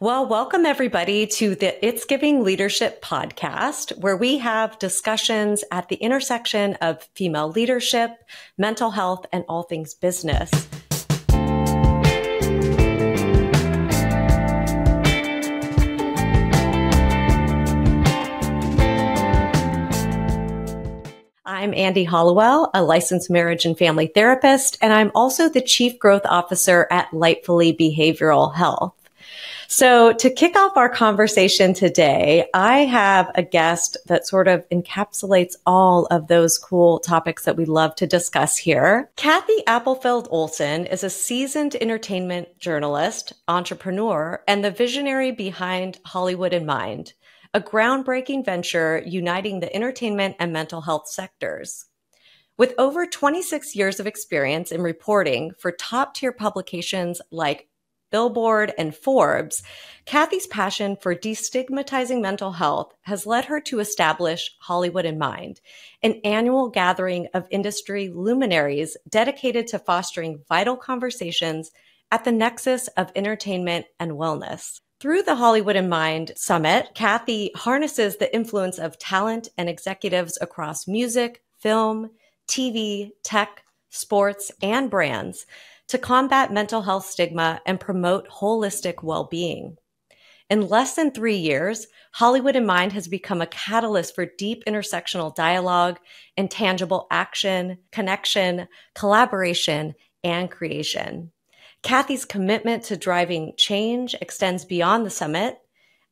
Well, welcome everybody to the It's Giving Leadership podcast, where we have discussions at the intersection of female leadership, mental health, and all things business. I'm Andy Hollowell, a licensed marriage and family therapist, and I'm also the Chief Growth Officer at Lightfully Behavioral Health. So to kick off our conversation today, I have a guest that sort of encapsulates all of those cool topics that we love to discuss here. Kathy Appelfeld Olsen is a seasoned entertainment journalist, entrepreneur, and the visionary behind Hollywood in Mind, a groundbreaking venture uniting the entertainment and mental health sectors. With over 26 years of experience in reporting for top-tier publications like Billboard and Forbes, Kathy's passion for destigmatizing mental health has led her to establish Hollywood in Mind, an annual gathering of industry luminaries dedicated to fostering vital conversations at the nexus of entertainment and wellness. Through the Hollywood in Mind Summit, Kathy harnesses the influence of talent and executives across music, film, TV, tech, sports, and brands to combat mental health stigma and promote holistic well-being. In less than 3 years, Hollywood in Mind has become a catalyst for deep intersectional dialogue, intangible action, connection, collaboration, and creation. Kathy's commitment to driving change extends beyond the summit,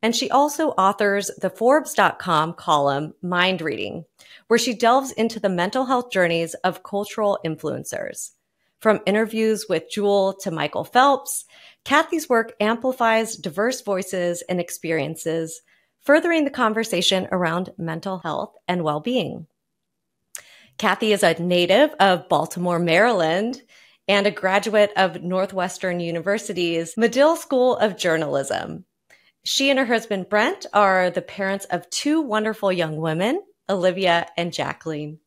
and she also authors the Forbes.com column Mind Reading, where she delves into the mental health journeys of cultural influencers. From interviews with Jewel to Michael Phelps, Kathy's work amplifies diverse voices and experiences, furthering the conversation around mental health and well-being. Kathy is a native of Baltimore, Maryland, and a graduate of Northwestern University's Medill School of Journalism. She and her husband, Brent, are the parents of two wonderful young women, Olivia and Jacqueline.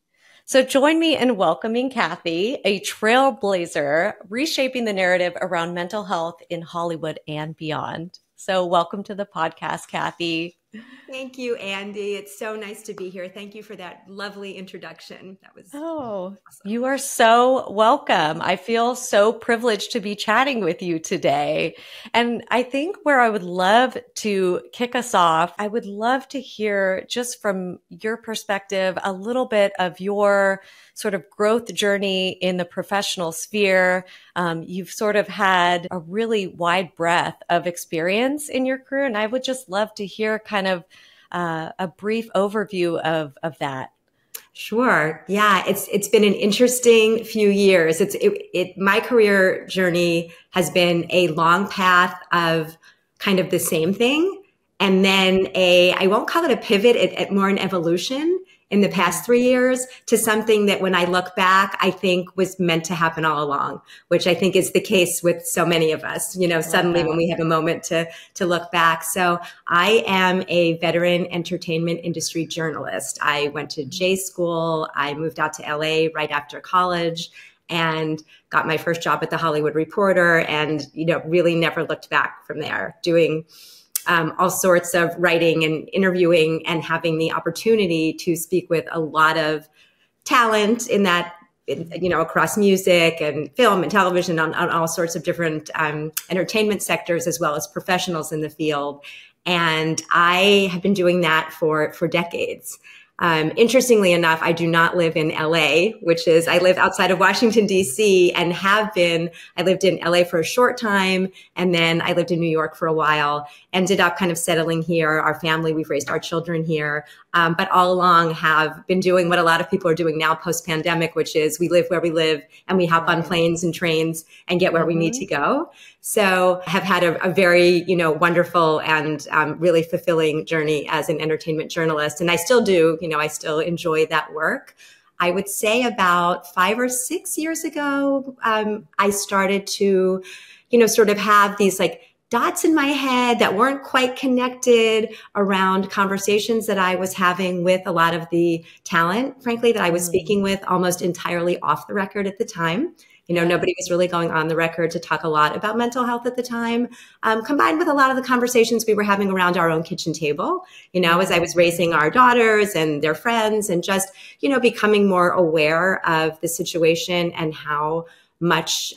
So join me in welcoming Kathy, a trailblazer, reshaping the narrative around mental health in Hollywood and beyond. So welcome to the podcast, Kathy. Thank you, Andy. It's so nice to be here. Thank you for that lovely introduction. That was awesome. You are so welcome. I feel so privileged to be chatting with you today. And I think where I would love to kick us off, I would love to hear just from your perspective, a little bit of your sort of growth journey in the professional sphere. You've sort of had a really wide breadth of experience in your career, and I would just love to hear kind of a brief overview of that. Sure. Yeah, it's been an interesting few years. My career journey has been a long path of kind of the same thing, and then I won't call it a pivot, more an evolution in the past 3 years to something that when I look back, I think was meant to happen all along, which I think is the case with so many of us, suddenly when we have a moment to look back. So I am a veteran entertainment industry journalist. I went to J school. I moved out to LA right after college and got my first job at the Hollywood Reporter and, really never looked back from there, doing all sorts of writing and interviewing and having the opportunity to speak with a lot of talent in that, across music and film and television on all sorts of different entertainment sectors, as well as professionals in the field. And I have been doing that for decades. Interestingly enough, I do not live in LA, I live outside of Washington, D.C. and I lived in LA for a short time. And then I lived in New York for a while, ended up kind of settling here. Our family, we've raised our children here. But all along have been doing what a lot of people are doing now post-pandemic, which is we live where we live and we hop on planes and trains and get where we need to go. So have had a very, wonderful and really fulfilling journey as an entertainment journalist. And I still do, I still enjoy that work. I would say about 5 or 6 years ago, I started to, sort of have these dots in my head that weren't quite connected around conversations that I was having with a lot of the talent, frankly, that I was speaking with almost entirely off the record at the time. Nobody was really going on the record to talk a lot about mental health at the time, combined with a lot of the conversations we were having around our own kitchen table, as I was raising our daughters and their friends and just, becoming more aware of the situation and how much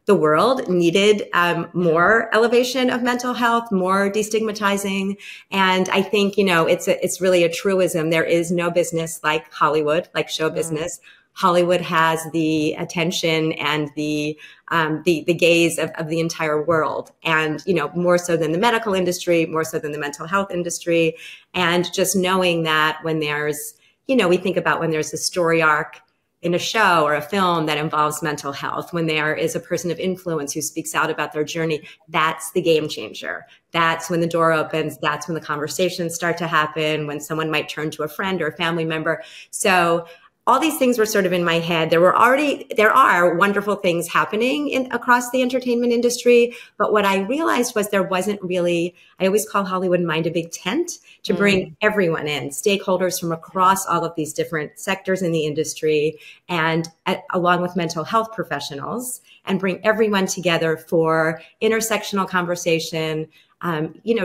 the world needed more elevation of mental health, more destigmatizing. And I think, it's really a truism. There is no business like Hollywood, like show business. Hollywood has the attention and the gaze of the entire world. And, more so than the medical industry, more so than the mental health industry. And just knowing that when there's, we think about when there's a story arc in a show or a film that involves mental health, when there is a person of influence who speaks out about their journey, that's the game changer. That's when the door opens. That's when the conversations start to happen, when someone might turn to a friend or a family member. So all these things were sort of in my head. There are wonderful things happening across the entertainment industry. But what I realized was there wasn't really, I always call Hollywood Mind a big tent to bring everyone in, stakeholders from across all of these different sectors in the industry and along with mental health professionals and bring everyone together for intersectional conversation,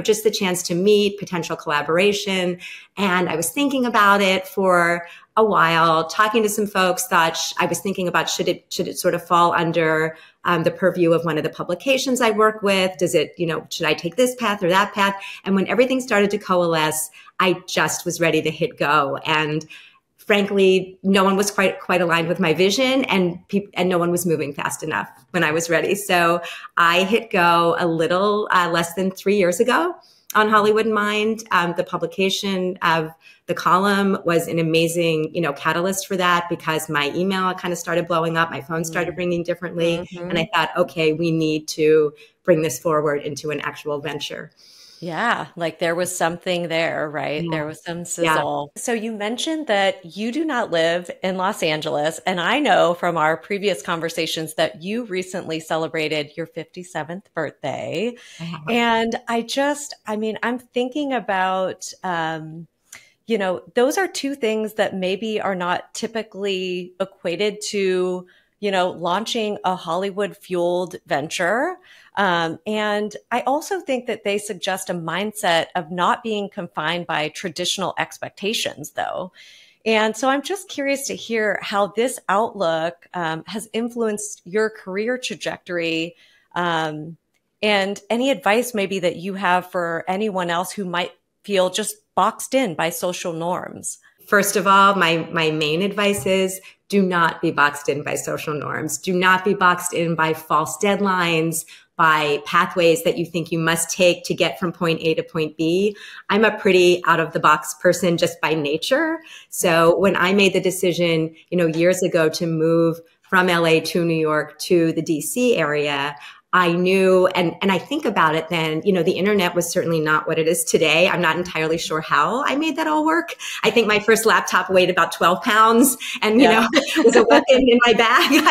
just the chance to meet, potential collaboration. And I was thinking about it for a while, talking to some folks, I was thinking about should it sort of fall under the purview of one of the publications I work with? Does it, should I take this path or that path? And when everything started to coalesce, I just was ready to hit go. And frankly, no one was quite aligned with my vision, and no one was moving fast enough when I was ready. So I hit go a little less than 3 years ago on Hollywood Mind. The publication of the column was an amazing, catalyst for that because my email kind of started blowing up. My phone started ringing differently. And I thought, okay, we need to bring this forward into an actual venture. Yeah, like there was something there, right? Yeah. There was some sizzle. Yeah. So you mentioned that you do not live in Los Angeles. And I know from our previous conversations that you recently celebrated your 57th birthday. And I'm thinking about, those are two things that maybe are not typically equated to, launching a Hollywood fueled venture. And I also think that they suggest a mindset of not being confined by traditional expectations, though. And so I'm just curious to hear how this outlook has influenced your career trajectory, and any advice maybe that you have for anyone else who might feel just boxed in by social norms. First of all, my main advice is do not be boxed in by social norms. Do not be boxed in by false deadlines, by pathways that you think you must take to get from point A to point B. I'm a pretty out of the box person just by nature. So when I made the decision, years ago to move from LA to New York to the DC area, I knew, and I think about it then, the internet was certainly not what it is today. I'm not entirely sure how I made that all work. I think my first laptop weighed about 12 pounds and, was a weapon in my bag.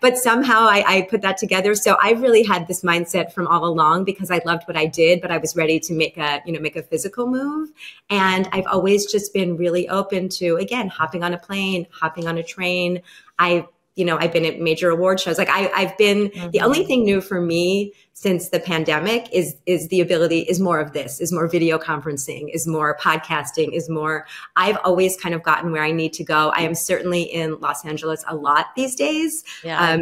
But somehow I put that together. So I really had this mindset from all along because I loved what I did, but I was ready to make a physical move. And I've always just been really open to, again, hopping on a plane, hopping on a train. I've been at major award shows. Like I've been, the only thing new for me since the pandemic is more of this, is more video conferencing, is more podcasting, I've always kind of gotten where I need to go. I am certainly in Los Angeles a lot these days. Yeah,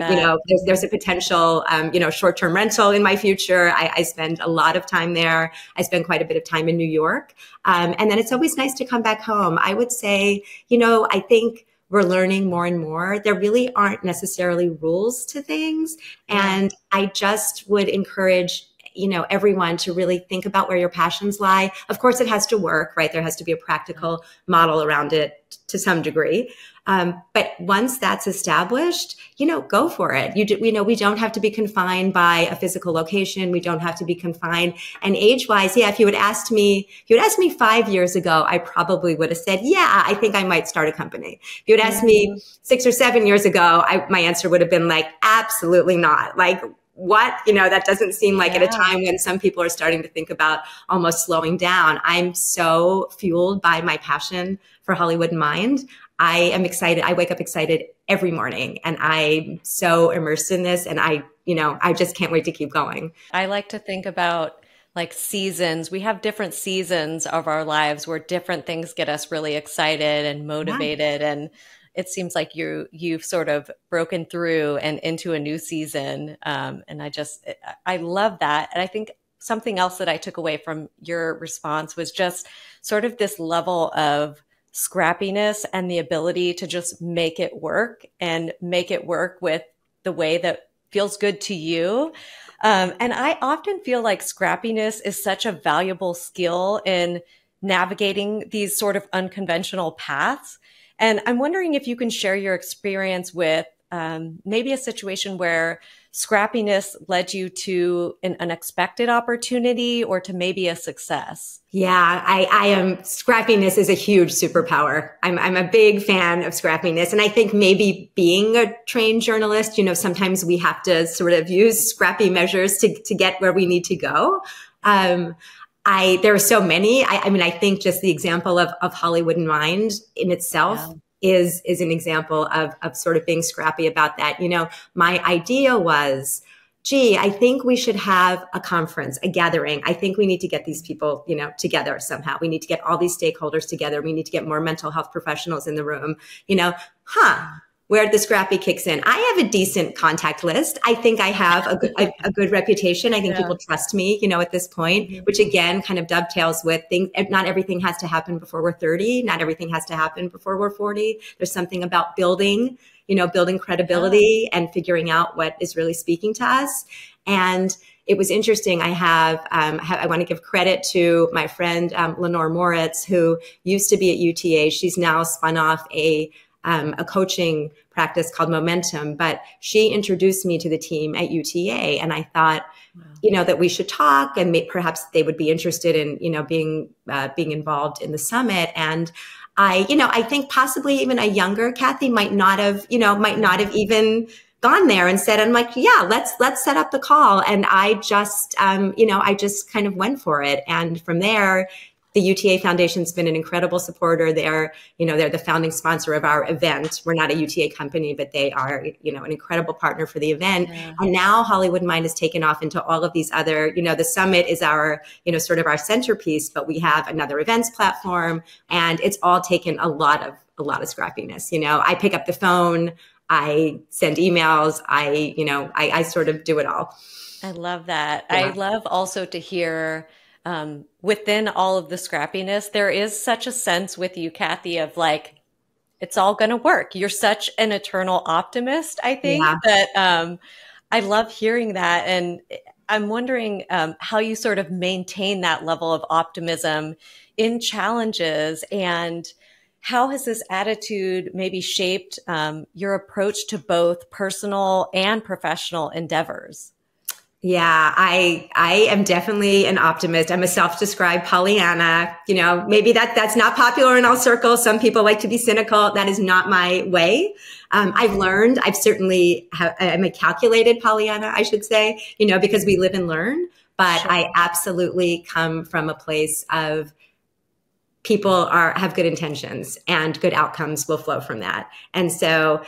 there's a potential, short-term rental in my future. I spend a lot of time there. I spend quite a bit of time in New York. And then it's always nice to come back home. I would say, I think we're learning more and more. There really aren't necessarily rules to things. And I just would encourage, everyone to really think about where your passions lie. Of course, it has to work, right? There has to be a practical model around it to some degree. But once that's established, go for it. We don't have to be confined by a physical location. We don't have to be confined. And age-wise, if you had asked me 5 years ago, I probably would have said, yeah, I think I might start a company. If you had asked me 6 or 7 years ago, my answer would have been like, absolutely not. Like, what? You know, that doesn't seem like at a Yeah. time when some people are starting to think about almost slowing down. I'm so fueled by my passion for Hollywood in Mind. I am excited. I wake up excited every morning, and I'm so immersed in this, and I just can't wait to keep going. I like to think about like seasons. We have different seasons of our lives where different things get us really excited and Yeah. motivated. And it seems like you've sort of broken through and into a new season. And I love that. And I think something else that I took away from your response was just sort of this level of scrappiness and the ability to just make it work and make it work with the way that feels good to you. And I often feel like scrappiness is such a valuable skill in navigating these sort of unconventional paths. And I'm wondering if you can share your experience with maybe a situation where scrappiness led you to an unexpected opportunity or to maybe a success. Yeah, I am. Scrappiness is a huge superpower. I'm a big fan of scrappiness. And I think maybe being a trained journalist, sometimes we have to sort of use scrappy measures to get where we need to go. There are so many. I mean, I think just the example of Hollywood in Mind in itself is an example of sort of being scrappy about that. My idea was, gee, I think we should have a conference, a gathering. I think we need to get these people, together somehow. We need to get all these stakeholders together. We need to get more mental health professionals in the room. Where the scrappy kicks in. I have a decent contact list. I think I have a good reputation. I think people trust me, at this point, which again kind of dovetails with things. Not everything has to happen before we're 30. Not everything has to happen before we're 40. There's something about building credibility and figuring out what is really speaking to us. And it was interesting. I want to give credit to my friend, Lenore Moritz, who used to be at UTA. She's now spun off a coaching practice called Momentum, but she introduced me to the team at UTA. And I thought, that we should talk, and perhaps they would be interested in, being involved in the summit. And I think possibly even a younger Kathy might not have even gone there and said, I'm like, yeah, let's set up the call. And I just kind of went for it. And from there, the UTA Foundation's been an incredible supporter. They're the founding sponsor of our event. We're not a UTA company, but they are, an incredible partner for the event. Yeah. And now Hollywood in Mind has taken off into all of these other, the summit is our, sort of our centerpiece, but we have another events platform, and it's all taken a lot of scrappiness. I pick up the phone, I send emails, I sort of do it all. I love that. Yeah. I love also to hear within all of the scrappiness, there is such a sense with you, Kathy, of like, it's all going to work. You're such an eternal optimist, I think, that I love hearing that. And I'm wondering how you sort of maintain that level of optimism in challenges, and how has this attitude maybe shaped your approach to both personal and professional endeavors? Yeah, I am definitely an optimist. I'm a self-described Pollyanna. Maybe that's not popular in all circles. Some people like to be cynical. That is not my way. I'm a calculated Pollyanna, I should say, because we live and learn. But sure. I absolutely come from a place of people have good intentions, and good outcomes will flow from that. And so,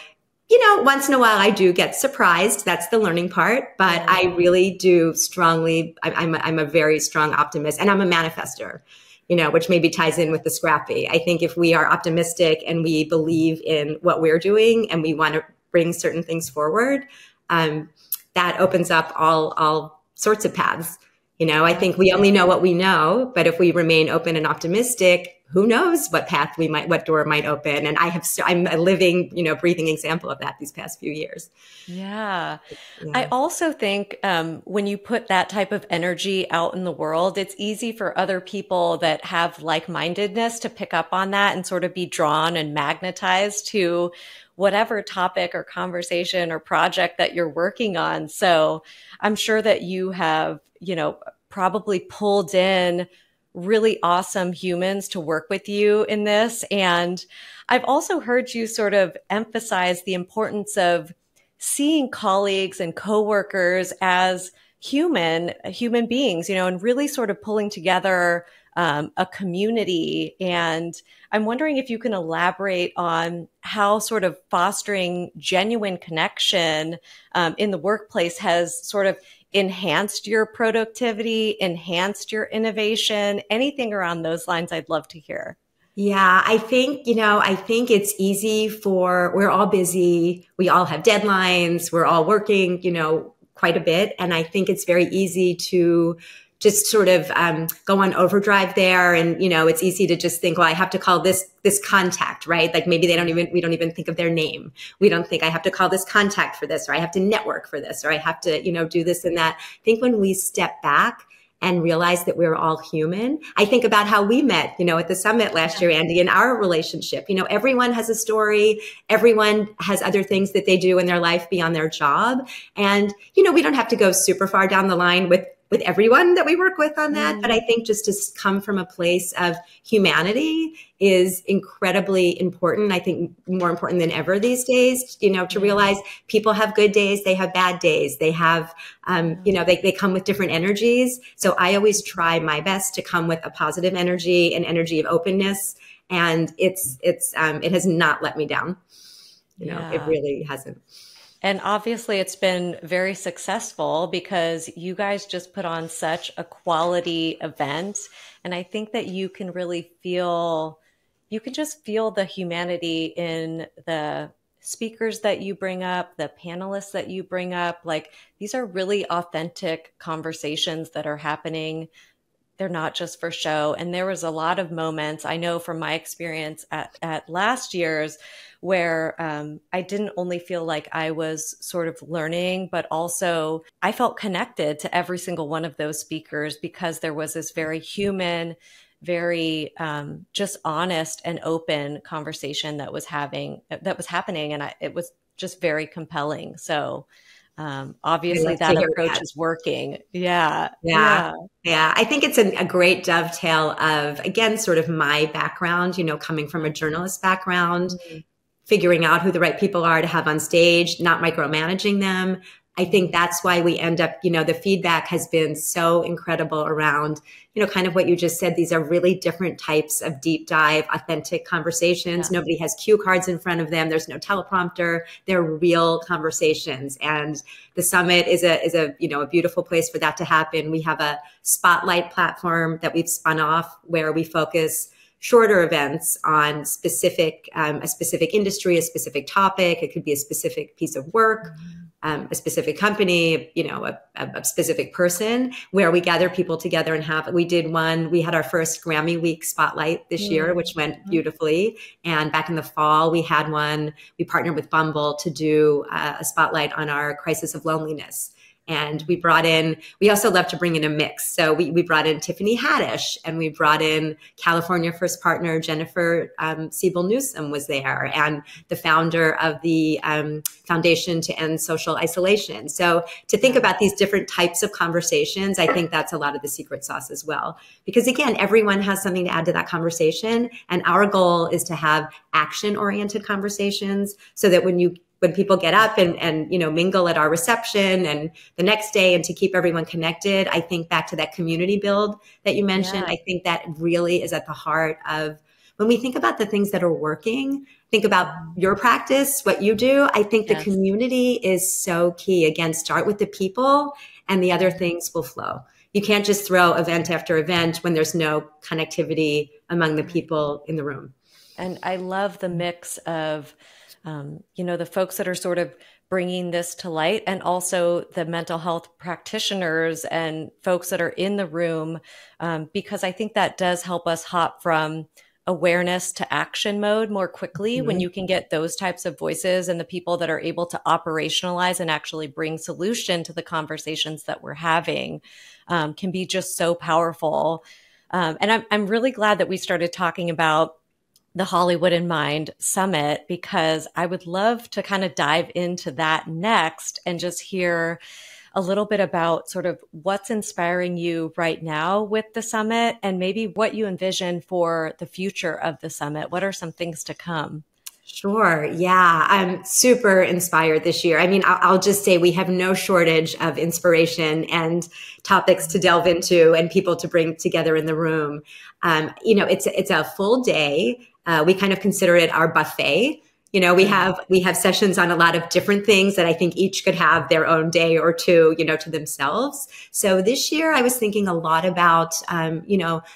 once in a while I do get surprised. That's the learning part. But I really do strongly, I'm a very strong optimist, and I'm a manifester, which maybe ties in with the scrappy. I think if we are optimistic and we believe in what we're doing and we want to bring certain things forward, that opens up all sorts of paths. I think we only know what we know, but if we remain open and optimistic, who knows what door might open. And I'm a living, breathing example of that these past few years. Yeah. I also think when you put that type of energy out in the world, it's easy for other people that have like-mindedness to pick up on that and sort of be drawn and magnetized to whatever topic or conversation or project that you're working on. So I'm sure that you have, probably pulled in really awesome humans to work with you in this. And I've also heard you sort of emphasize the importance of seeing colleagues and coworkers as human beings, and really sort of pulling together a community. And I'm wondering if you can elaborate on how sort of fostering genuine connection in the workplace has sort of enhanced your productivity, enhanced your innovation, anything around those lines. I'd love to hear. Yeah, I think it's easy we're all busy. We all have deadlines. We're all working, quite a bit. And I think it's very easy to just sort of go on overdrive there. And, it's easy to just think, well, I have to call this contact, right? Like maybe we don't even think of their name. We don't think I have to call this contact for this, or I have to network for this, or I have to, do this and that. I think when we step back and realize that we're all human. I think about how we met, at the summit last year, Andy, in our relationship. Everyone has a story. Everyone has other things that they do in their life beyond their job. And, we don't have to go super far down the line with everyone that we work with on that. But I think just to come from a place of humanity is incredibly important. I think more important than ever these days, to realize people have good days, they have bad days, they have, they come with different energies. So I always try my best to come with a positive energy, an energy of openness. And it has not let me down. It really hasn't. And obviously it's been very successful because you guys just put on such a quality event. And I think that you can just feel the humanity in the speakers that you bring up, the panelists that you bring up. Like, these are really authentic conversations that are happening. They're not just for show. And there was a lot of moments, I know from my experience at last year's, where I didn't only feel like I was sort of learning, but also I felt connected to every single one of those speakers because there was this very human, very just honest and open conversation that was happening. And it was just very compelling. So obviously that approach is working. Yeah. I think it's a great dovetail of, again, sort of my background, coming from a journalist background, figuring out who the right people are to have on stage, not micromanaging them. I think that's why we end up, the feedback has been so incredible around, kind of what you just said. These are really different types of deep dive, authentic conversations. Yeah. Nobody has cue cards in front of them. There's no teleprompter. They're real conversations. And the summit is a beautiful place for that to happen. We have a spotlight platform that we've spun off where we focus shorter events on a specific industry, a specific topic. It could be a specific piece of work, a specific company, a specific person, where we gather people together and we had our first Grammy Week spotlight this year, which went beautifully. And back in the fall, we partnered with Bumble to do a spotlight on our crisis of loneliness. And we also love to bring in a mix. So we brought in Tiffany Haddish, and we brought in California First partner Jennifer Siebel Newsom was there, and the founder of the Foundation to End Social Isolation. So to think about these different types of conversations, I think that's a lot of the secret sauce as well. Because again, everyone has something to add to that conversation. And our goal is to have action-oriented conversations so that when people get up and mingle at our reception and the next day, and to keep everyone connected, I think back to that community build that you mentioned. Yeah. I think that really is at the heart of when we think about the things that are working. Think about your practice, what you do. I think the community is so key. Again, start with the people and the other things will flow. You can't just throw event after event when there's no connectivity among the people in the room. And I love the mix of the folks that are sort of bringing this to light, and also the mental health practitioners and folks that are in the room, because I think that does help us hop from awareness to action mode more quickly when you can get those types of voices, and the people that are able to operationalize and actually bring solution to the conversations that we're having can be just so powerful. And I'm really glad that we started talking about the Hollywood in Mind Summit, because I would love to kind of dive into that next and just hear a little bit about sort of what's inspiring you right now with the summit, and maybe what you envision for the future of the summit. What are some things to come? Sure. Yeah. I'm super inspired this year. I mean, I'll just say we have no shortage of inspiration and topics to delve into and people to bring together in the room. It's a full day. We kind of consider it our buffet. We have sessions on a lot of different things that I think each could have their own day or two, to themselves. So this year I was thinking a lot about,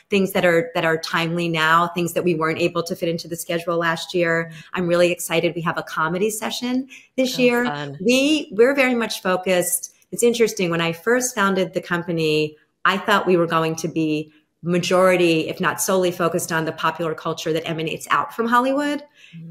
things that are timely now, things that we weren't able to fit into the schedule last year. I'm really excited. We have a comedy session this year. Fun. We're very much focused. It's interesting. When I first founded the company, I thought we were going to be majority, if not solely, focused on the popular culture that emanates out from Hollywood.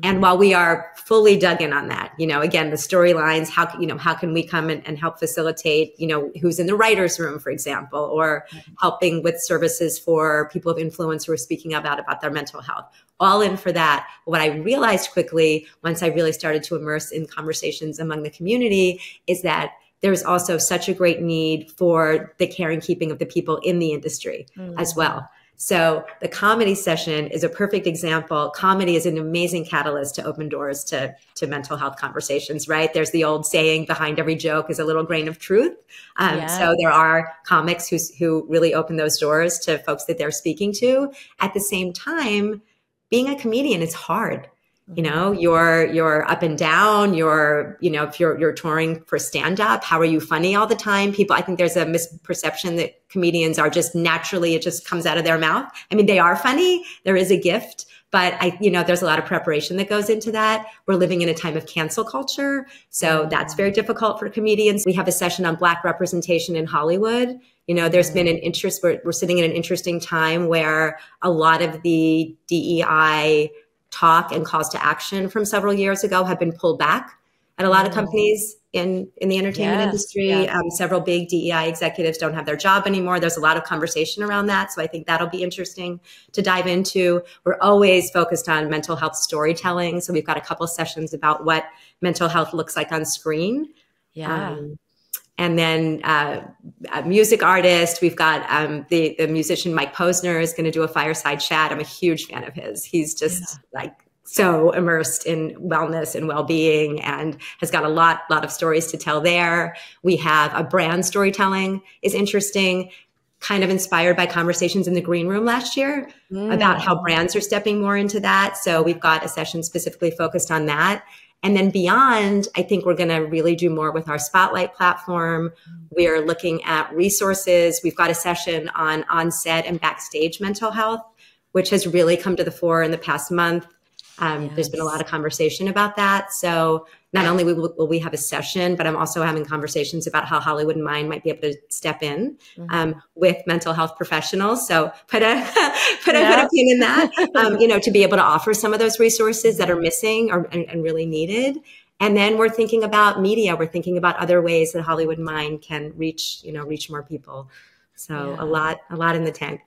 And while we are fully dug in on that, again, the storylines, how can we come and help facilitate, who's in the writer's room, for example, or helping with services for people of influence who are speaking about their mental health, all in for that. What I realized quickly, once I really started to immerse in conversations among the community, is that there's also such a great need for the care and keeping of the people in the industry as well. So the comedy session is a perfect example. Comedy is an amazing catalyst to open doors to mental health conversations, right? There's the old saying, behind every joke is a little grain of truth. So there are comics who really open those doors to folks that they're speaking to. At the same time, being a comedian is hard. You're up and down, if you're touring for stand up, how are you funny all the time? I think there's a misperception that comedians are just naturally, it just comes out of their mouth. I mean, they are funny. There is a gift, but there's a lot of preparation that goes into that. We're living in a time of cancel culture. So that's very difficult for comedians. We have a session on Black representation in Hollywood. There's been an interest, we're sitting in an interesting time where a lot of the DEI talk and calls to action from several years ago have been pulled back at a lot of companies in the entertainment industry. Several big DEI executives don't have their job anymore. There's a lot of conversation around that. So I think that'll be interesting to dive into. We're always focused on mental health storytelling. So we've got a couple sessions about what mental health looks like on screen. And then a music artist, we've got the musician Mike Posner is going to do a fireside chat. I'm a huge fan of his. He's just so immersed in wellness and well-being and has got a lot of stories to tell there. We have a brand storytelling is interesting, kind of inspired by conversations in the green room last year about how brands are stepping more into that. So we've got a session specifically focused on that. And then beyond, I think we're going to really do more with our Spotlight platform. We're looking at resources. We've got a session on on-set and backstage mental health, which has really come to the fore in the past month. There's been a lot of conversation about that. So not only will we have a session, but I'm also having conversations about how Hollywood and Mind might be able to step in with mental health professionals. So put a pin in that, to be able to offer some of those resources that are missing and really needed. And then we're thinking about media. We're thinking about other ways that Hollywood and Mind can reach more people. So a lot in the tank.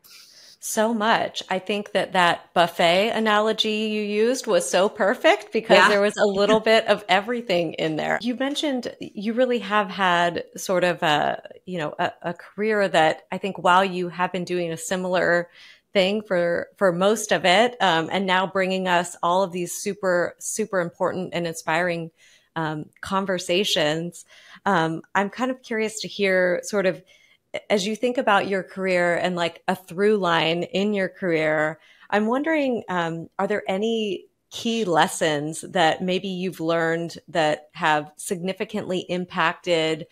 So much. I think that buffet analogy you used was so perfect because there was a little bit of everything in there. You mentioned you really have had sort of a career that I think while you have been doing a similar thing for most of it, and now bringing us all of these super, super important and inspiring conversations, I'm kind of curious to hear sort of, as you think about your career and like a through line in your career, I'm wondering, are there any key lessons that maybe you've learned that have significantly impacted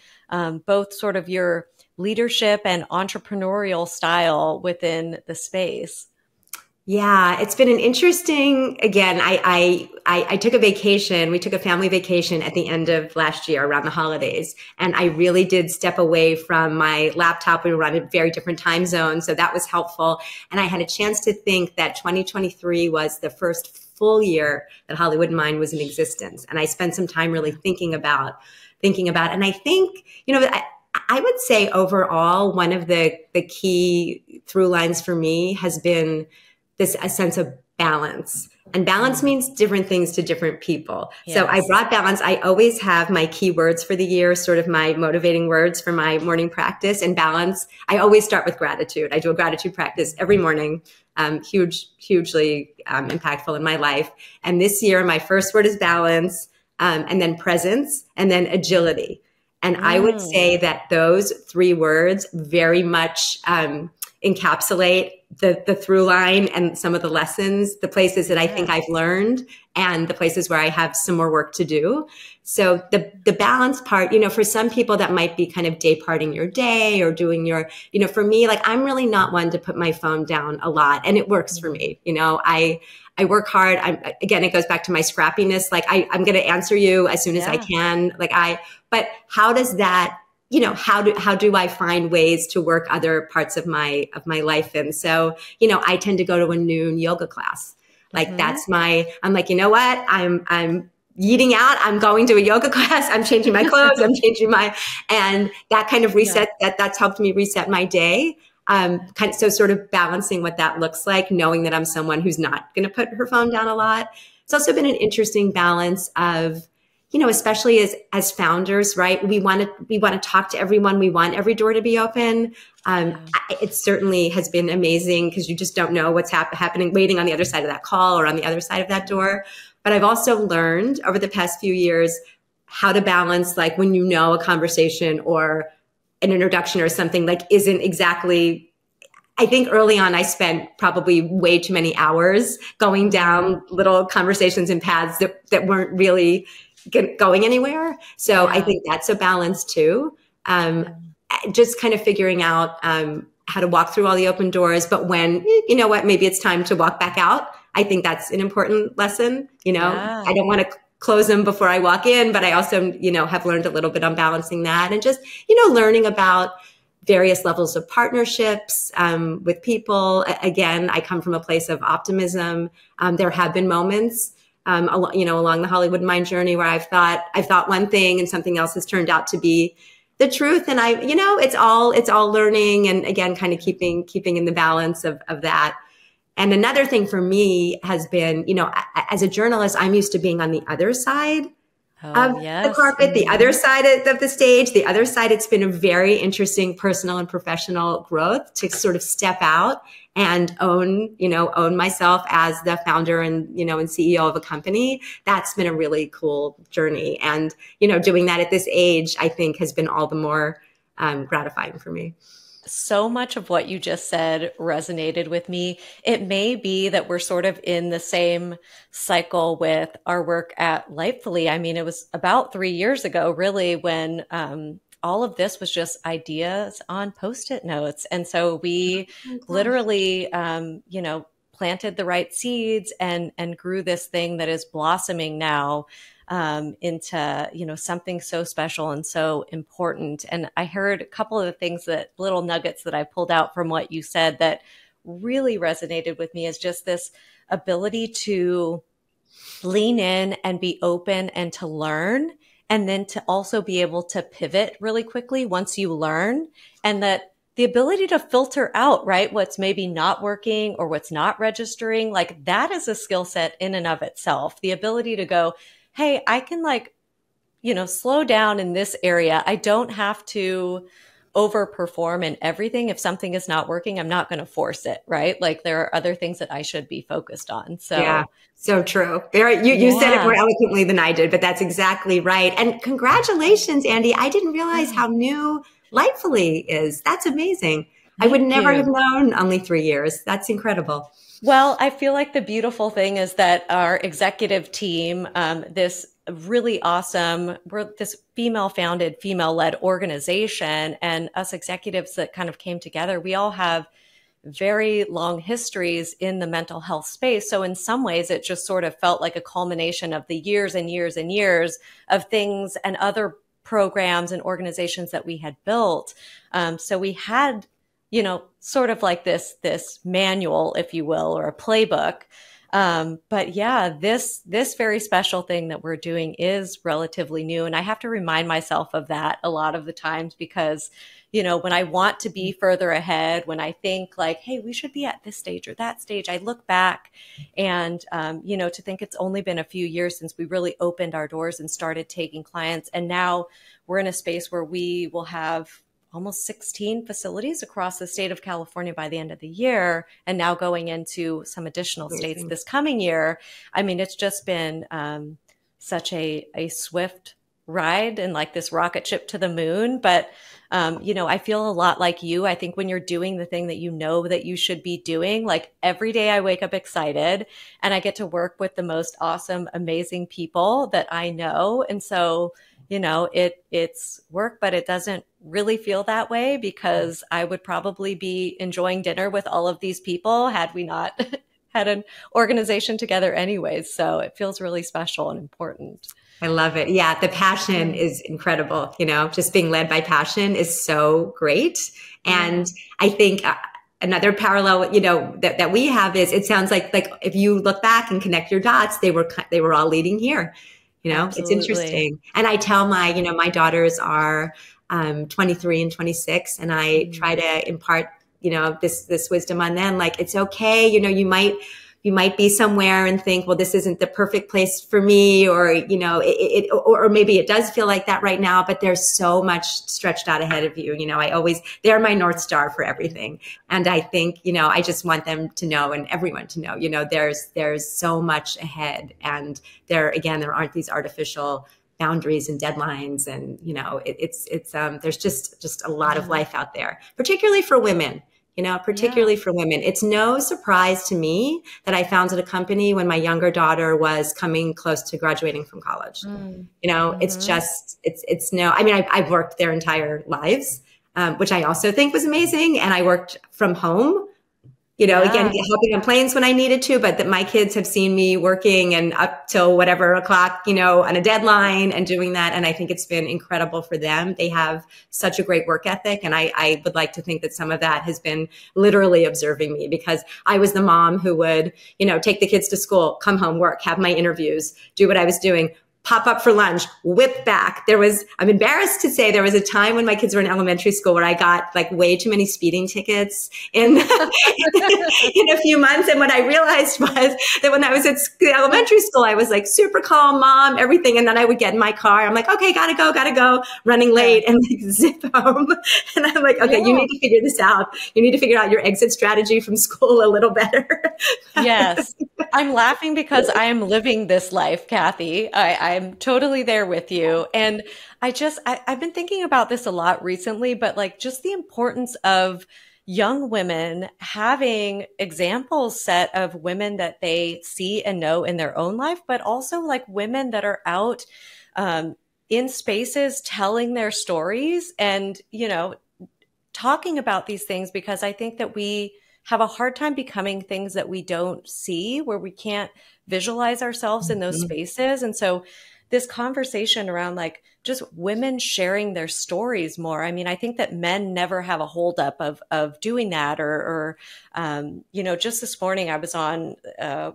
both sort of your leadership and entrepreneurial style within the space? Yeah, it's been an interesting, again, I took a vacation. We took a family vacation at the end of last year around the holidays. And I really did step away from my laptop. We were on a very different time zone. So that was helpful. And I had a chance to think that 2023 was the first full year that Hollywood and Mind was in existence. And I spent some time really thinking about, and I think, I would say overall, one of the key through lines for me has been a sense of balance. And balance means different things to different people. Yes. So I brought balance. I always have my key words for the year, sort of my motivating words for my morning practice. And balance, I always start with gratitude. I do a gratitude practice every morning, hugely impactful in my life. And this year, my first word is balance, and then presence, and then agility. And I would say that those three words very much encapsulate the through line and some of the lessons, the places that I think I've learned and the places where I have some more work to do. So the balance part, for some people that might be kind of day parting your day or doing your, for me, like I'm really not one to put my phone down a lot, and it works for me. I work hard. Again, it goes back to my scrappiness. Like I'm going to answer you as soon as I can. But how does that, how do I find ways to work other parts of my life? And so, I tend to go to a noon yoga class. Like that's I'm like, you know what? I'm eating out. I'm going to a yoga class. I'm changing my clothes. And that kind of reset, that's helped me reset my day. So sort of balancing what that looks like, knowing that I'm someone who's not going to put her phone down a lot. It's also been an interesting balance of, especially as founders, right? We want to talk to everyone. We want every door to be open. It certainly has been amazing because you just don't know what's happening, waiting on the other side of that call or on the other side of that door. But I've also learned over the past few years how to balance, like when a conversation or an introduction or something like isn't exactly, I think early on I spent probably way too many hours going down little conversations and paths that weren't really going anywhere. So I think that's a balance too. Just kind of figuring out how to walk through all the open doors, but when, maybe it's time to walk back out. I think that's an important lesson. I don't want to close them before I walk in, but I also, have learned a little bit on balancing that and just, learning about various levels of partnerships with people. Again, I come from a place of optimism. There have been moments, along the Hollywood Mind journey where I've thought one thing and something else has turned out to be the truth. And it's all learning and again, kind of keeping in the balance of that. And another thing for me has been, as a journalist, I'm used to being on the other side of the carpet, the other side of the stage, the other side. It's been a very interesting personal and professional growth to sort of step out and own myself as the founder and CEO of a company. That's been a really cool journey. And, doing that at this age, I think has been all the more gratifying for me. So much of what you just said resonated with me. It may be that we're sort of in the same cycle with our work at Lightfully. I mean, it was about 3 years ago, really, when all of this was just ideas on Post-it notes. And so we literally, planted the right seeds and grew this thing that is blossoming now into, something so special and so important. And I heard a couple of the things little nuggets that I pulled out from what you said that really resonated with me is just this ability to lean in and be open and to learn, and then to also be able to pivot really quickly once you learn, and that the ability to filter out, right, what's maybe not working or what's not registering, like that is a skill set in and of itself. The ability to go, hey, I can slow down in this area. I don't have to overperform in everything. If something is not working, I'm not going to force it, right? Like there are other things that I should be focused on. So yeah, so true. You said it more eloquently than I did, but that's exactly right. And congratulations, Andy. I didn't realize how new Lightfully is. That's amazing. I would never have known only 3 years. That's incredible. Well, I feel like the beautiful thing is that our executive team, this really awesome, we're this female-founded, female-led organization, and us executives that kind of came together, we all have very long histories in the mental health space. So in some ways, it just sort of felt like a culmination of the years and years and years of things and other programs and organizations that we had built. So we had, sort of like this manual, if you will, or a playbook But yeah, this very special thing that we're doing is relatively new. And I have to remind myself of that a lot of the times because, you know, when I want to be further ahead, when I think like, hey, we should be at this stage or that stage, I look back and, you know, to think it's only been a few years since we really opened our doors and started taking clients. And now we're in a space where we will have almost 16 facilities across the state of California by the end of the year, and now going into some additional states this coming year. I mean, it's just been such a swift ride and like this rocket ship to the moon. But, you know, I feel a lot like you. I think when you're doing the thing that you know that you should be doing, like every day I wake up excited and I get to work with the most awesome, amazing people that I know. And so, you know, it's work, but it doesn't really feel that way because I would probably be enjoying dinner with all of these people had we not had an organization together anyways. So it feels really special and important. I love it. Yeah, the passion is incredible. You know, just being led by passion is so great. And I think another parallel, you know, that we have is it sounds like if you look back and connect your dots, they were all leading here. You know, Absolutely. It's interesting. And I tell my daughters are 23 and 26, and I try to impart, you know, this wisdom on them. Like, it's okay. You know, you might be somewhere and think, well, this isn't the perfect place for me, or, you know, or maybe it does feel like that right now, but there's so much stretched out ahead of you. You know, they're my North Star for everything. And I think, you know, I just want them to know and everyone to know, you know, there's so much ahead. And there aren't these artificial boundaries and deadlines. And, you know, there's just a lot of life out there, particularly for women. You know, particularly for women. It's no surprise to me that I founded a company when my younger daughter was coming close to graduating from college. You know, it's I mean, I've worked their entire lives, which I also think was amazing. And I worked from home, you know, again, helping on planes when I needed to, but that my kids have seen me working and up till whatever o'clock, you know, on a deadline and doing that. And I think it's been incredible for them. They have such a great work ethic. And I would like to think that some of that has been literally observing me, because I was the mom who would, you know, take the kids to school, come home, work, have my interviews, do what I was doing, pop up for lunch, whip back. I'm embarrassed to say there was a time when my kids were in elementary school where I got like way too many speeding tickets in a few months. And what I realized was that when I was at elementary school, I was like super calm, mom, everything. And then I would get in my car. I'm like, okay, gotta go, running late, and like zip home. And I'm like, okay, you need to figure this out. You need to figure out your exit strategy from school a little better. Yes. I'm laughing because I am living this life, Kathy. I'm totally there with you. And I've been thinking about this a lot recently, but like just the importance of young women having examples set of women that they see and know in their own life, but also like women that are out in spaces telling their stories and, you know, talking about these things, because I think that we have a hard time becoming things that we don't see, where we can't visualize ourselves in those spaces. And so this conversation around like just women sharing their stories more. I mean, I think that men never have a holdup of doing that, or you know, just this morning I was on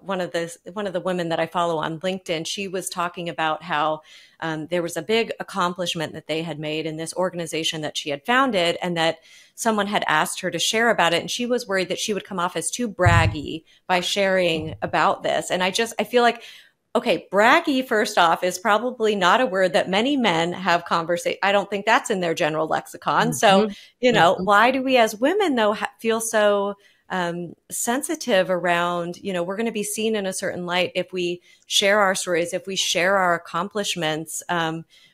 one of the women that I follow on LinkedIn. She was talking about how there was a big accomplishment that they had made in this organization that she had founded, and that someone had asked her to share about it. And she was worried that she would come off as too braggy by sharing about this. And I feel like, okay, braggy, first off, is probably not a word that many men have conversation. I don't think that's in their general lexicon. So, you know, why do we as women though feel so sensitive around, you know, we're going to be seen in a certain light if we share our stories, if we share our accomplishments,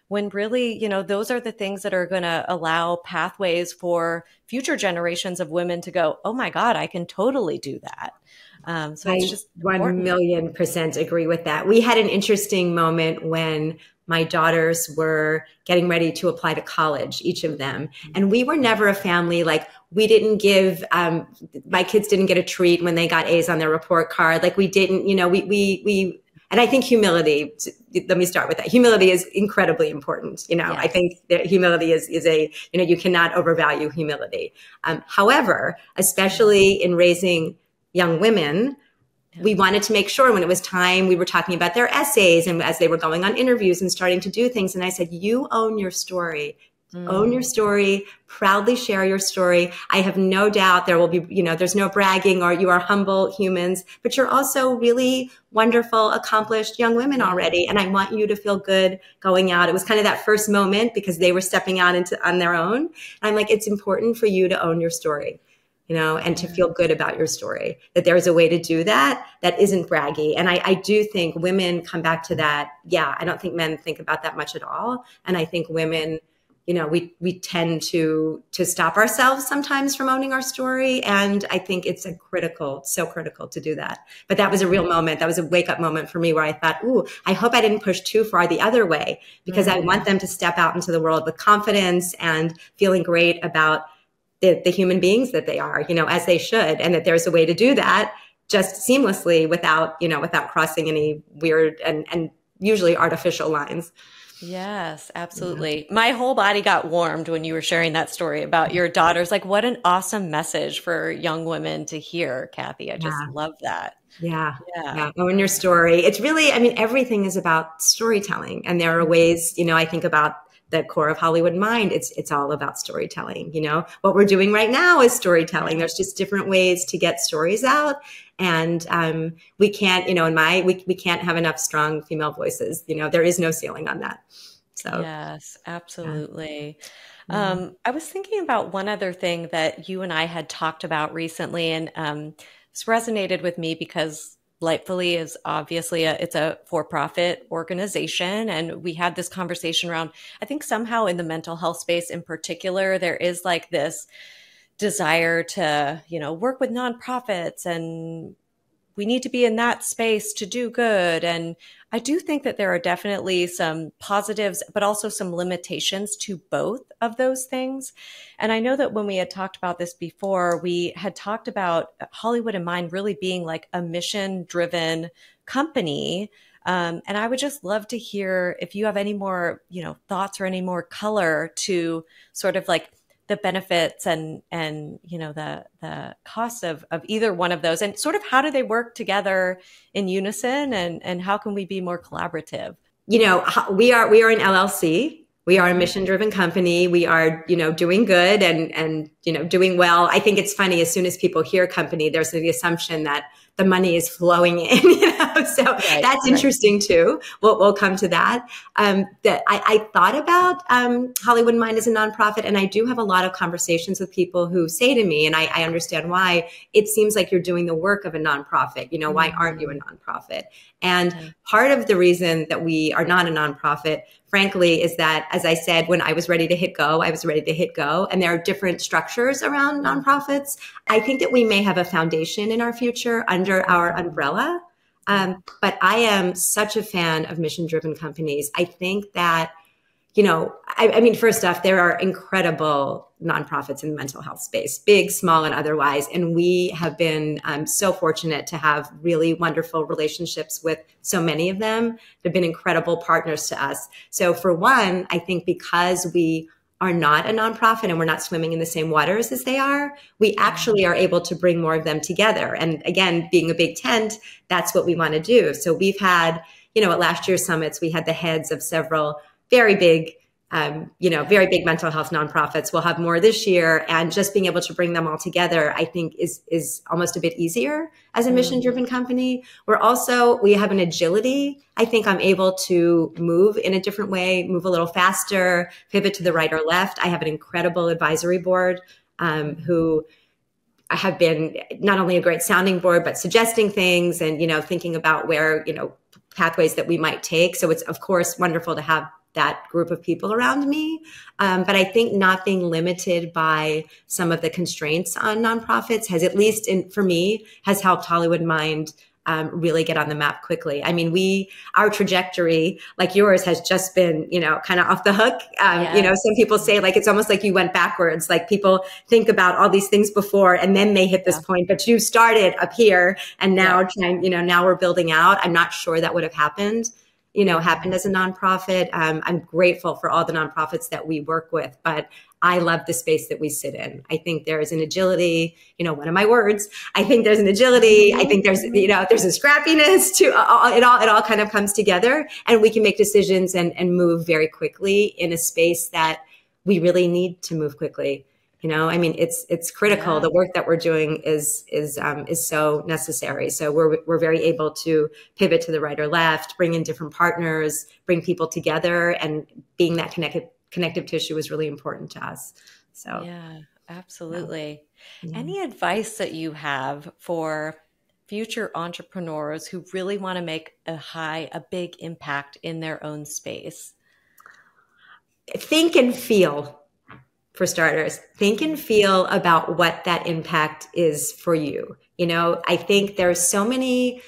when really, you know, those are the things that are going to allow pathways for future generations of women to go, oh my God, I can totally do that. So it's just 1,000,000% agree with that. We had an interesting moment when my daughters were getting ready to apply to college, each of them. And we were never a family, like we didn't give, my kids didn't get a treat when they got A's on their report card. Like we didn't, you know, and I think humility, let me start with that. Humility is incredibly important. You know, I think that humility is a, you know, you cannot overvalue humility. However, especially in raising young women, we wanted to make sure when it was time, we were talking about their essays and as they were going on interviews and starting to do things. And I said, you own your story. Own your story, proudly share your story. I have no doubt there will be, there's no bragging, or you are humble humans, but you're also really wonderful, accomplished young women already. And I want you to feel good going out. It was kind of that first moment because they were stepping out on their own. And I'm like, it's important for you to own your story, and to feel good about your story, that there's a way to do that isn't braggy. And I do think women come back to that. Yeah. I don't think men think about that much at all. And I think women, we tend to stop ourselves sometimes from owning our story. And I think it's so critical to do that. But that was a real moment. That was a wake up moment for me where I thought, ooh, I hope I didn't push too far the other way, because I want them to step out into the world with confidence and feeling great about the human beings that they are, as they should. And that there's a way to do that just seamlessly without crossing any weird and usually artificial lines. Yes, absolutely. Yeah. My whole body got warmed when you were sharing that story about your daughters. Like, what an awesome message for young women to hear, Kathy. I just love that. Yeah. Own your story. It's really, everything is about storytelling. And there are ways, I think about the core of Hollywood Mind. It's all about storytelling. What we're doing right now is storytelling. There's just different ways to get stories out. And we can't, we can't have enough strong female voices. There is no ceiling on that. So yes, absolutely. Yeah. I was thinking about one other thing that you and I had talked about recently, and this resonated with me because Lightfully is obviously it's a for-profit organization. And we had this conversation around, I think somehow in the mental health space in particular, there is like this desire to, work with nonprofits, and we need to be in that space to do good. And I do think that there are definitely some positives, but also some limitations to both of those things. And I know that when we had talked about this before, we had talked about Hollywood in Mind really being like a mission-driven company. And I would just love to hear if you have any more, thoughts or any more color to sort of like the benefits and the costs of either one of those, and sort of how do they work together in unison, and how can we be more collaborative? We are an LLC. We are a mission-driven company. We are, doing good and doing well. I think it's funny, as soon as people hear company, there's the assumption that the money is flowing in, so right, that's interesting too. We'll come to that. That I thought about Hollywood Mind as a nonprofit, and I do have a lot of conversations with people who say to me, and I understand why, it seems like you're doing the work of a nonprofit. Why aren't you a nonprofit? And part of the reason that we are not a nonprofit, frankly, is that, as I said, when I was ready to hit go, I was ready to hit go. And there are different structures around nonprofits. I think that we may have a foundation in our future under our umbrella. But I am such a fan of mission-driven companies. I think that, first off, there are incredible nonprofits in the mental health space, big, small, and otherwise. And we have been so fortunate to have really wonderful relationships with so many of them. They've been incredible partners to us. So for one, I think because we are not a nonprofit and we're not swimming in the same waters as they are, we actually are able to bring more of them together. And again, being a big tent, that's what we want to do. So we've had, at last year's summits, we had the heads of several very big mental health nonprofits. We'll have more this year, and just being able to bring them all together, I think is almost a bit easier as a mission-driven company. We have an agility. I think I'm able to move in a different way, move a little faster, pivot to the right or left. I have an incredible advisory board who have been not only a great sounding board, but suggesting things and, thinking about where, pathways that we might take. So it's, of course, wonderful to have that group of people around me. But I think not being limited by some of the constraints on nonprofits has, at least for me, has helped Hollywood Mind really get on the map quickly. Our trajectory, like yours, has just been, kind of off the hook. Some people say like, it's almost like you went backwards. Like people think about all these things before and then they hit this point, but you started up here and now now we're building out. I'm not sure that would have happened as a nonprofit. I'm grateful for all the nonprofits that we work with, but I love the space that we sit in. I think there is an agility, one of my words. I think there's an agility. I think there's a scrappiness to it all kind of comes together, and we can make decisions and move very quickly in a space that we really need to move quickly. It's critical. Yeah. The work that we're doing is so necessary. So we're very able to pivot to the right or left, bring in different partners, bring people together, and being that connective tissue is really important to us. So yeah, absolutely. Yeah. Any advice that you have for future entrepreneurs who really want to make a big impact in their own space? Think and feel. For starters, think and feel about what that impact is for you. I think there's so many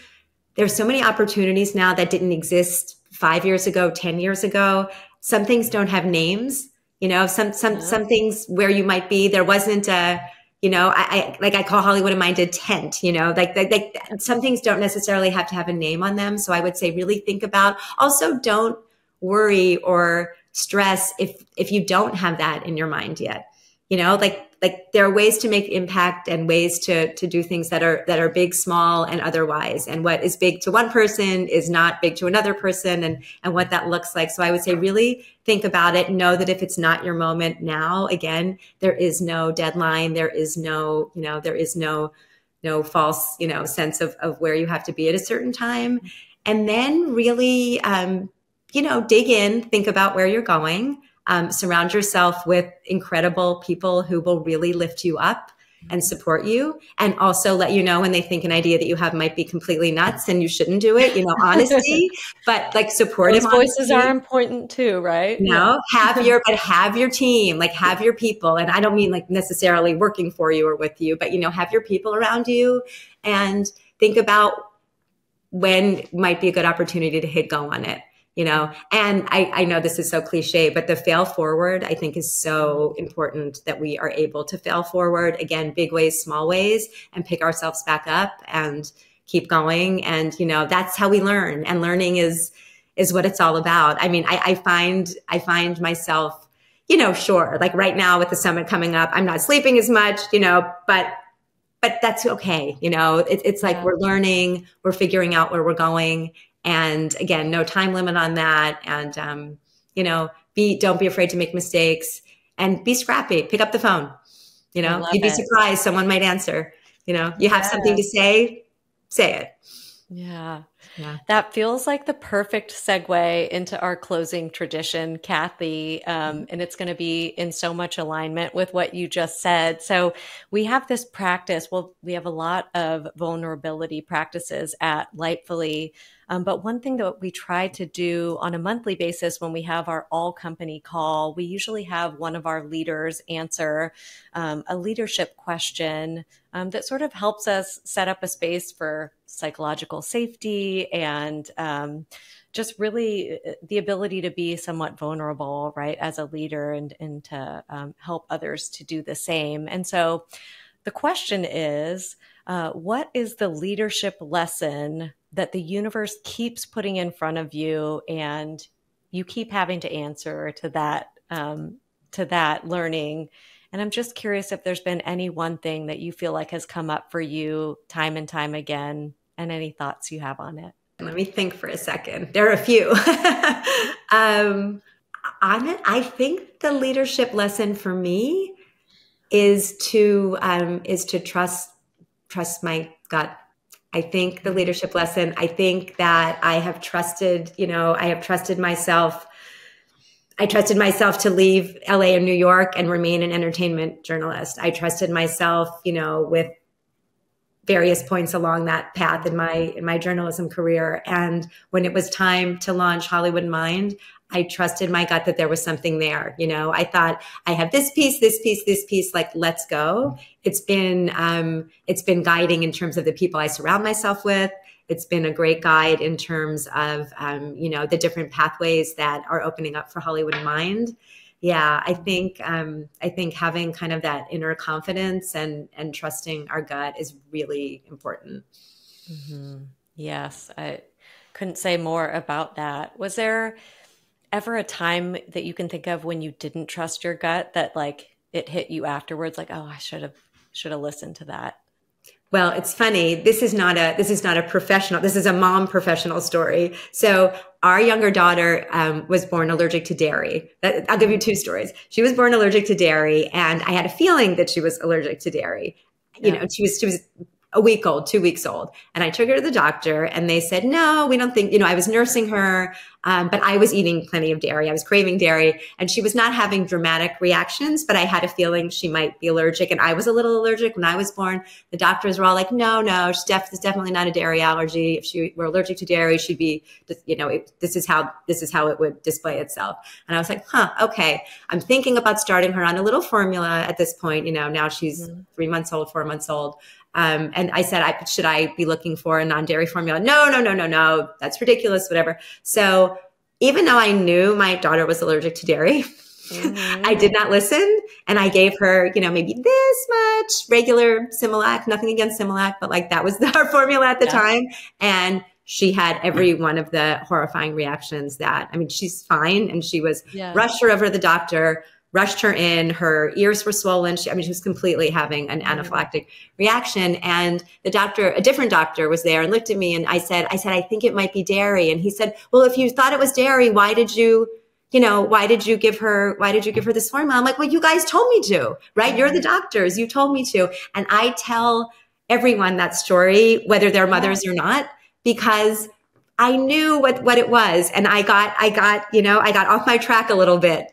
opportunities now that didn't exist 5 years ago, 10 years ago. Some things don't have names. Some things where you might be, there wasn't a, I call Hollywood of Mind a tent, like some things don't necessarily have to have a name on them. So I would say really think about, also don't worry or stress if you don't have that in your mind yet. Like there are ways to make impact and ways to do things that are big, small, and otherwise. And what is big to one person is not big to another person, and what that looks like. So I would say really think about it. Know that if it's not your moment now, again, there is no deadline. There is no false, sense of where you have to be at a certain time. And then really, dig in, think about where you're going, surround yourself with incredible people who will really lift you up and support you, and also let you know when they think an idea that you have might be completely nuts and you shouldn't do it, honesty, but like supportive. Those voices are important too, right? Have your team, like have your people. And I don't mean like necessarily working for you or with you, but, have your people around you, and think about when might be a good opportunity to hit go on it. And I know this is so cliche, but the fail forward, I think, is so important, that we are able to fail forward, again, big ways, small ways, and pick ourselves back up and keep going. And, that's how we learn. And learning is what it's all about. I mean, I find myself, sure, like right now with the summit coming up, I'm not sleeping as much, but that's okay. It's like we're learning, we're figuring out where we're going. And again, no time limit on that. And, don't be afraid to make mistakes, and be scrappy. Pick up the phone. You'd be surprised. Someone might answer. You have something to say it. Yeah. That feels like the perfect segue into our closing tradition, Kathy. And it's going to be in so much alignment with what you just said. So we have this practice. Well, we have a lot of vulnerability practices at Lightfully. But one thing that we try to do on a monthly basis when we have our all company call, we usually have one of our leaders answer a leadership question that sort of helps us set up a space for psychological safety and just really the ability to be somewhat vulnerable, right, as a leader, and to help others to do the same. And so the question is, what is the leadership lesson that the universe keeps putting in front of you, and you keep having to answer to that learning? And I'm just curious if there's been any one thing that you feel like has come up for you time and time again, and any thoughts you have on it. Let me think for a second. There are a few. I think the leadership lesson for me is to trust my gut. I think the leadership lesson, I think that I have trusted myself. I trusted myself to leave LA and New York and remain an entertainment journalist. I trusted myself, with various points along that path in my journalism career. And when it was time to launch Hollywood in Mind, I trusted my gut that there was something there. I thought, I have this piece, like, let's go. It's been guiding in terms of the people I surround myself with. It's been a great guide in terms of, the different pathways that are opening up for Hollywood in Mind. Yeah, I think having kind of that inner confidence and trusting our gut is really important. Mm-hmm. Yes, I couldn't say more about that. Was there ever a time that you can think of when you didn't trust your gut that like it hit you afterwards? Like, oh, I should have listened to that. Well, it's funny. This is not a professional. This is a mom professional story. So our younger daughter was born allergic to dairy. I'll give you two stories. She was born allergic to dairy, and I had a feeling that she was allergic to dairy. You know, she was a week old, 2 weeks old. And I took her to the doctor and they said, no, we don't think, I was nursing her. But I was eating plenty of dairy. I was craving dairy and she was not having dramatic reactions, but I had a feeling she might be allergic. And I was a little allergic when I was born. The doctors were all like, no, it's definitely not a dairy allergy. If she were allergic to dairy, she'd be, this is how it would display itself. And I was like, okay. I'm thinking about starting her on a little formula at this point. Now she's 3 months old, 4 months old. And I said, should I be looking for a non-dairy formula? No. That's ridiculous, whatever. So even though I knew my daughter was allergic to dairy, I did not listen. And I gave her, maybe this much regular Similac, nothing against Similac, but like that was our formula at the time. And she had every one of the horrifying reactions she's fine. And she was rushed her over to the doctor, rushed her in, her ears were swollen. She was completely having an anaphylactic reaction. And the doctor, a different doctor was there and looked at me and I said, I think it might be dairy. And he said, well, if you thought it was dairy, why did you give her this formula? I'm like, well, you guys told me to, right? You're the doctors. You told me to. And I tell everyone that story, whether they're mothers or not, because I knew what it was. And I got off my track a little bit,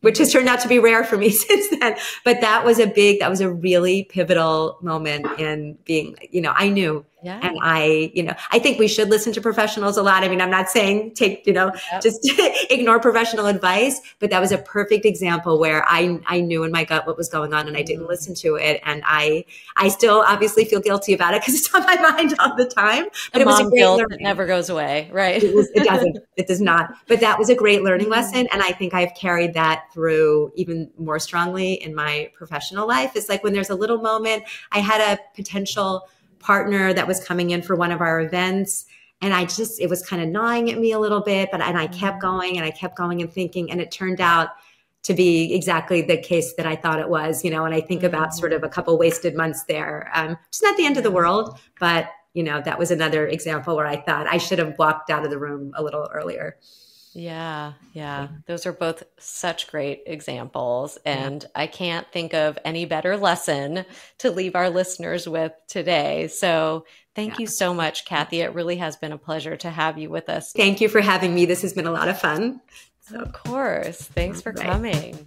which has turned out to be rare for me since then. But that was a really pivotal moment in being, I knew. Yeah. And I think we should listen to professionals a lot. I'm not saying just ignore professional advice, but that was a perfect example where I knew in my gut what was going on and I didn't listen to it. And I still obviously feel guilty about it because it's on my mind all the time. But it was a great guilt that never goes away, right? It doesn't. It does not. But that was a great learning lesson. And I think I've carried that through even more strongly in my professional life. It's like when there's a little moment, I had a potential partner that was coming in for one of our events. And it was kind of gnawing at me a little bit, and I kept going and thinking, and it turned out to be exactly the case that I thought it was, and I think about sort of a couple wasted months there. It's not the end of the world, but that was another example where I thought I should have walked out of the room a little earlier. Yeah. Those are both such great examples. And I can't think of any better lesson to leave our listeners with today. So thank you so much, Kathy. It really has been a pleasure to have you with us. Thank you for having me. This has been a lot of fun. Of course. Thanks for coming.